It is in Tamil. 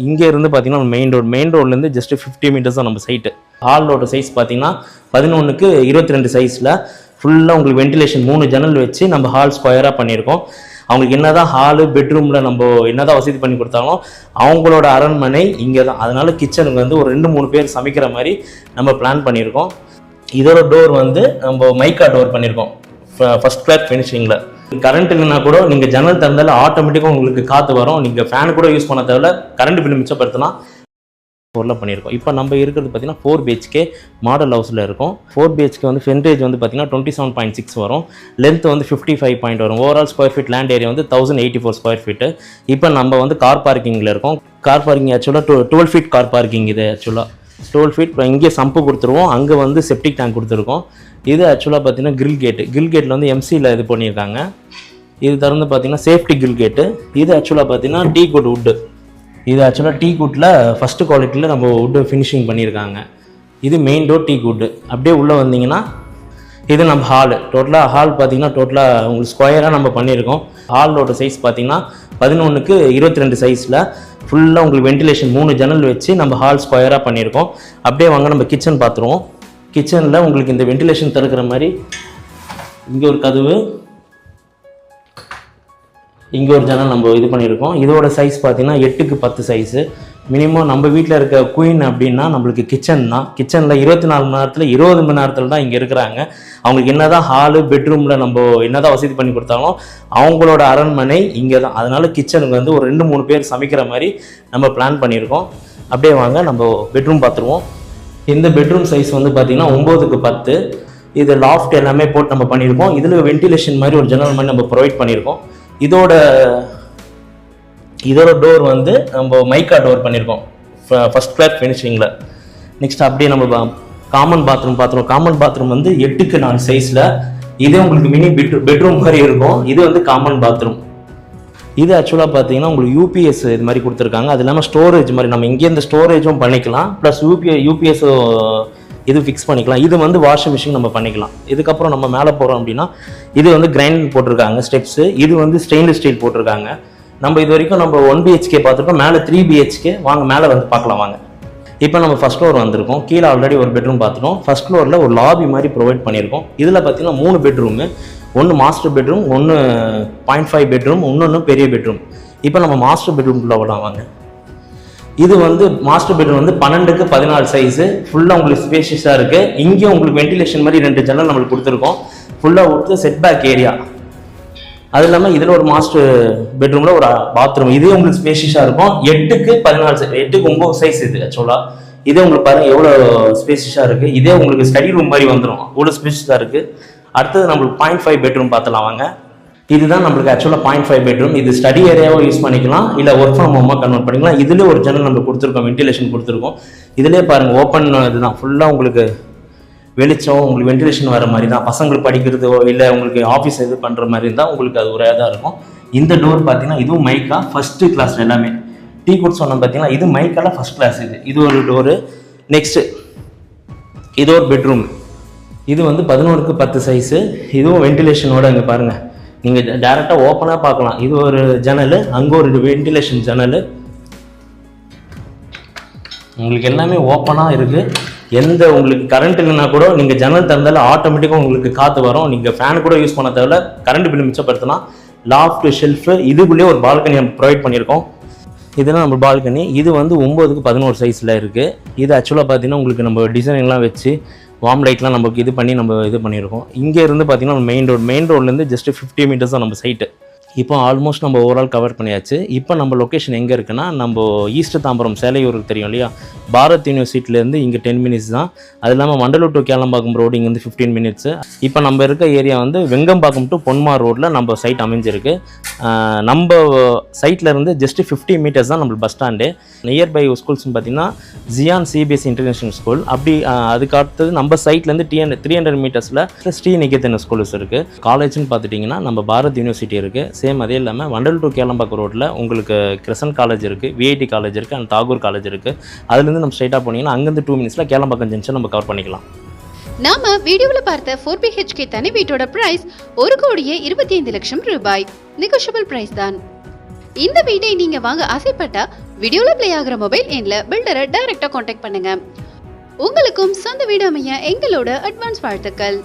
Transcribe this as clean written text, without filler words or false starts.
இங்கே இருந்து பார்த்தீங்கன்னா மெயின் ரோட்லேருந்து ஜஸ்ட் 50 மீட்டர்ஸ் தான் நம்ம சைட்டு. ஹாலோட சைஸ் பார்த்தீங்கன்னா 11க்கு 22 சைஸில் ஃபுல்லாக உங்களுக்கு வென்டிலேஷன் 3 ஜன்னல் வச்சு நம்ம ஹால் ஸ்கொயராக பண்ணியிருக்கோம். அவங்களுக்கு என்னதான் ஹாலு பெட்ரூமில் நம்ம என்னதான் வசதி பண்ணி கொடுத்தாலும் அவங்களோட அரண்மனை இங்கே தான். அதனால கிச்சனுக்கு வந்து ஒரு 2-3 பேர் சமைக்கிற மாதிரி நம்ம பிளான் பண்ணியிருக்கோம். இதோட டோர் வந்து நம்ம மைக்கா டோர் பண்ணியிருக்கோம் ஃபர்ஸ்ட் கிளாஸ் ஃபினிஷிங்கில். கரண்ட் இல்லைனா கூட நீங்கள் ஜன்னல் திறந்தால ஆட்டோமேட்டிக்காக உங்களுக்கு காற்று வரும். நீங்கள் ஃபேன் கூட யூஸ் பண்ண தேவையில்ல. கரண்ட் பில் மிச்சப்படுத்தினா பொருளாக பண்ணியிருக்கோம். இப்போ நம்ம இருக்கிறது பார்த்தீங்கன்னா 4 BHK மாடல் ஹவுஸில் இருக்கும். 4 BHK வந்து ஃப்ரண்டேஜ் வந்து பார்த்தீங்கன்னா 27.6 வரும். லென்த் வந்து 55 வரும். Overall square feet land area வந்து 1084 ஸ்கொயர் ஃபீட்டு. இப்போ நம்ம வந்து கார் பார்க்கிங்கில் இருக்கோம். கார் பார்க்கிங் ஆக்சுவலாக 12 ஃபீட் கார் பார்க்கிங். இது ஆக்சுவலாக 12 ஃபீட். இங்கே சம்பு கொடுத்துருவோம், அங்கே வந்து செப்டிக் டேங்க் கொடுத்துருக்கோம். இது ஆக்சுவலாக பார்த்தீங்கன்னா கிரில் கேட்டில் வந்து எம்சியில் இது பண்ணியிருக்காங்க. இது திறந்து பார்த்தீங்கன்னா சேஃப்டி கிரில் கேட்டு. இது ஆக்சுவலாக பார்த்தீங்கன்னா டீ குட் வுட்டு. இது ஆக்சுவலாக டீ குட்டில் ஃபஸ்ட்டு குவாலிட்டியில் நம்ம வுட்டு ஃபினிஷிங் பண்ணியிருக்காங்க. இது மெயின் டோர் டீ குட்டு. அப்படியே உள்ளே வந்தீங்கன்னா இது நம்ம ஹாலு. ஹால் பார்த்தீங்கன்னா உங்களுக்கு ஸ்கொயராக நம்ம பண்ணியிருக்கோம். ஹாலோட சைஸ் பார்த்தீங்கன்னா 11க்கு 22 சைஸில் ஃபுல்லாக உங்களுக்கு வென்டிலேஷன் 3 ஜன்னல் வச்சு நம்ம ஹால் ஸ்கொயராக பண்ணியிருக்கோம். அப்படியே வாங்க நம்ம கிச்சன் பார்த்துருவோம். கிச்சனில் உங்களுக்கு இந்த வென்டிலேஷன் திறக்கிற மாதிரி இங்கே ஒரு கதவு, இங்கே ஒரு ஜன்னல் நம்ம இது பண்ணியிருக்கோம். இதோட சைஸ் பார்த்தீங்கன்னா 8க்கு 10 சைஸு. மினிமம் நம்ம வீட்டில் இருக்க குயின் அப்படின்னா நம்மளுக்கு கிச்சன் தான். கிச்சனில் 24 மணி நேரத்தில் 20 மணி நேரத்தில் தான் இங்கே இருக்கிறாங்க. அவங்களுக்கு என்ன தான் ஹாலு பெட்ரூமில் நம்ம என்ன தான் வசதி பண்ணி கொடுத்தாலும் அவங்களோட அரண்மனை இங்கே தான். அதனால கிச்சனுக்கு வந்து ஒரு 2-3 பேர் சமைக்கிற மாதிரி நம்ம பிளான் பண்ணியிருக்கோம். அப்படியே வாங்க நம்ம பெட்ரூம் பார்த்துருவோம். இந்த பெட்ரூம் சைஸ் வந்து பார்த்தீங்கன்னா 9க்கு 10. இது லாஃப்ட் எல்லாமே போட்டு நம்ம பண்ணியிருக்கோம். இதில் வென்டிலேஷன் மாதிரி ஒரு ஜன்னல் மாதிரி நம்ம ப்ரொவைட் பண்ணியிருக்கோம். இதோட டோர் வந்து நம்ம மைக்கா டோர் பண்ணியிருக்கோம் ஃபர்ஸ்ட் கிளாஸ் ஃபினிஷிங்கில். நெக்ஸ்ட் அப்படியே நம்ம காமன் பாத்ரூம் பார்த்துருவோம். காமன் பாத்ரூம் வந்து 8க்கு 4 சைஸில். இதே உங்களுக்கு மினி பெட்ரூம் மாதிரி இருக்கும். இது வந்து காமன் பாத்ரூம். இது ஆக்சுவலாக பார்த்தீங்கன்னா உங்களுக்கு யூபிஎஸ் இது மாதிரி கொடுத்துருக்காங்க. அது இல்லாமல் ஸ்டோரேஜ் மாதிரி நம்ம இங்கே இந்த ஸ்டோரேஜும் பண்ணிக்கலாம், ப்ளஸ் யூபிஎஸ் இது ஃபிக்ஸ் பண்ணிக்கலாம். இது வந்து வாஷிங் மிஷின் நம்ம பண்ணிக்கலாம். இதுக்கப்புறம் நம்ம மேலே போகிறோம் அப்படின்னா இது வந்து கிரைண்ட் போட்டிருக்காங்க ஸ்டெப்ஸு. இது வந்து ஸ்டெயின்லெஸ் ஸ்டீல் போட்டிருக்காங்க. நம்ம இது வரைக்கும் நம்ம 1 BHK பார்த்துருக்கோம். மேலே 3 BHK. வாங்க மேலே வந்து பார்க்கலாம் வாங்க. இப்போ நம்ம ஃபர்ஸ்ட் ஃப்ளோர் வந்திருக்கோம். கீழே ஆல்ரெடி ஒரு பெட்ரூம் பார்த்துட்டோம். ஃபர்ஸ்ட் ஃப்ளோரில் ஒரு லாபி மாதிரி ப்ரொவைட் பண்ணியிருக்கோம். இதில் பார்த்தீங்கன்னா 3 பெட்ரூமு. ஒன்று மாஸ்டர் பெட்ரூம், ஒன்று 0.5 பெட்ரூம், இன்னொன்று பெரிய பெட்ரூம். இப்போ நம்ம மாஸ்டர் பெட்ரூம்குள்ளே வரலாம் வாங்க. இது வந்து மாஸ்டர் பெட்ரூம் வந்து 12க்கு 14 சைஸு. ஃபுல்லாக உங்களுக்கு ஸ்பேஷியஸாக இருக்குது. இங்கேயும் உங்களுக்கு வென்டிலேஷன் மாதிரி 2 ஜன்னல் நம்மளுக்கு கொடுத்துருக்கோம். ஃபுல்லாக விட்டு செட் பேக் ஏரியா. அது இல்லாமல் இதில் ஒரு மாஸ்டர் பெட்ரூமில் ஒரு பாத்ரூம். இதே உங்களுக்கு ஸ்பேஷியஸாக இருக்கும். 8க்கு 14 8க்கு 9 சைஸ் இது ஆக்சுவலாக. இதே உங்களுக்கு பாருங்கள் எவ்வளோ ஸ்பேஷியஸாக இருக்குது. இதே உங்களுக்கு ஸ்டடி ரூம் மாதிரி வந்துடும், அவ்வளோ ஸ்பேஷியஸாக இருக்குது. அடுத்தது நம்மளுக்கு 0.5 பெட்ரூம் பார்த்துலாம் வாங்க. இதுதான் நம்மளுக்கு ஆக்சுவலாக 0.5 பெட்ரூம். இது ஸ்டடி ஏரியாவும் யூஸ் பண்ணிக்கலாம், இல்லை ஒர்க் ஃப்ரம் ஹோமாக கன்வெர்ட் பண்ணிக்கலாம். இதில் ஒரு ஜன்னல் நம்ம கொடுத்துருக்கோம், வென்டிலேஷன் கொடுத்துருக்கோம். இதிலே பாருங்கள் ஓப்பன் இதுதான். ஃபுல்லாக உங்களுக்கு வெளிச்சம், உங்களுக்கு வென்டிலேஷன் வர மாதிரி தான். பசங்களுக்கு படிக்கிறதோ இல்லை உங்களுக்கு ஆஃபீஸ் இது பண்ணுற மாதிரி இருந்தால் உங்களுக்கு அது ஒரு இதாக இருக்கும். இந்த டோர் பார்த்தீங்கன்னா இதுவும் மைக்கா ஃபஸ்ட்டு கிளாஸ். எல்லாமே டீ குட் சொன்ன பார்த்தீங்கன்னா இது மைக்கால ஃபஸ்ட் கிளாஸ். இது ஒரு டோரு. நெக்ஸ்ட்டு இது ஒரு பெட்ரூம். இது வந்து 11க்கு 10 சைஸு. இதுவும் வென்டிலேஷனோட இங்கே பாருங்கள், நீங்கள் டேரெக்டாக ஓப்பனாக பார்க்கலாம். இது ஒரு ஜன்னல், அங்கே ஒரு வென்டிலேஷன் ஜன்னல். உங்களுக்கு எல்லாமே ஓப்பனாக இருக்குது. எந்த உங்களுக்கு கரண்ட் இல்லைனா கூட நீங்கள் ஜன்னல் திறந்தால ஆட்டோமேட்டிக்காக உங்களுக்கு காற்று வரும். நீங்கள் ஃபேன் கூட யூஸ் பண்ண தேவையில்ல. கரண்ட் பில் மிச்சப்படுத்தலாம். லாஃப்ட் ஷெல்ஃபு, இதுக்குள்ளேயே ஒரு பால்கனி நம்ம ப்ரொவைட் பண்ணியிருக்கோம். இதெல்லாம் நம்ம பால்கனி. இது வந்து 9க்கு 11 சைஸில் இருக்குது. இது ஆக்சுவலாக பார்த்தீங்கன்னா உங்களுக்கு நம்ம டிசைனிங்லாம் வச்சு வார்ம் லைட்லாம் நமக்கு இது பண்ணி நம்ம இது பண்ணியிருக்கோம். இங்கே இருந்து பார்த்தீங்கன்னா மெயின் ரோட்லேருந்து ஜஸ்ட் 50 மீட்டர்ஸ் தான் நம்ம சைட்டு. இப்போ ஆல்மோஸ்ட் நம்ம ஓவரால் கவர் பண்ணியாச்சு. இப்போ நம்ம லொக்கேஷன் எங்கே இருக்குன்னா, நம்ம ஈஸ்ட் தாம்பரம் சேலையூருக்கு தெரியும் இல்லையா, பாரத் யூனிவர்சிட்டிலேருந்து இங்கே 10 மினிட்ஸ் தான். அது இல்லாமல் வண்டலூர் டு கேளம்பாக்கம் ரோடு இங்கேருந்து 15 மினிட்ஸு. இப்போ நம்ம இருக்க ஏரியா வந்து வெங்கம்பாக்கம் டு பொன்மார் ரோட்டில் நம்ம சைட் அமைஞ்சிருக்கு. நம்ம சைட்டில் இருந்து ஜஸ்ட் 50 மீட்டர்ஸ் தான் நம்மளுக்கு பஸ் ஸ்டாண்டு. நியர்பை ஸ்கூல்ஸ்னு பார்த்தீங்கன்னா ஜியான் சிபிஎஸ்சி இன்டர்நேஷனல் ஸ்கூல். அப்படி அதுக்கு அடுத்தது நம்ம சைட்லேருந்து 300 மீட்டர்ஸில் ஸ்ரீநிகேதன் ஸ்கூல்ஸ் இருக்குது. காலேஜ்னு பார்த்துட்டிங்கன்னா நம்ம பாரத் யூனிவர்சிட்டி இருக்குது. சேம் அதே இல்லாமல் வண்டல் டு கேளம்பாக்கம் ரோட்டில் உங்களுக்கு கிரசன் காலேஜ் இருக்குது, விஐடி காலேஜ் இருக்குது, அண்ட் தாகூர் காலேஜ் இருக்குது. அதுலேருந்து நம்ம ஸ்ட்ரைட்டாக போனீங்கன்னா அங்கேருந்து 2 மினிட்ஸில் கேளம்பாக்கம் ஜங்ஷன் நம்ம கவர் பண்ணிக்கலாம். நாம வீடியோவில் பார்த்த 4 BHK தனி வீட்டோட பிரைஸ் 1,25,00,000 ரூபாய். நெகோஷியபிள் பிரைஸ் தான். இந்த வீட்டை நீங்க வாங்க ஆசைப்பட்டா வீடியோல ப்ளே ஆகிற மொபைல் எண்ல பில்டரை டைரக்டா காண்டாக்ட் பண்ணுங்க. உங்களுக்கும் சொந்த வீடு அமைய எங்களோட அட்வான்ஸ் வாழ்த்துக்கள்.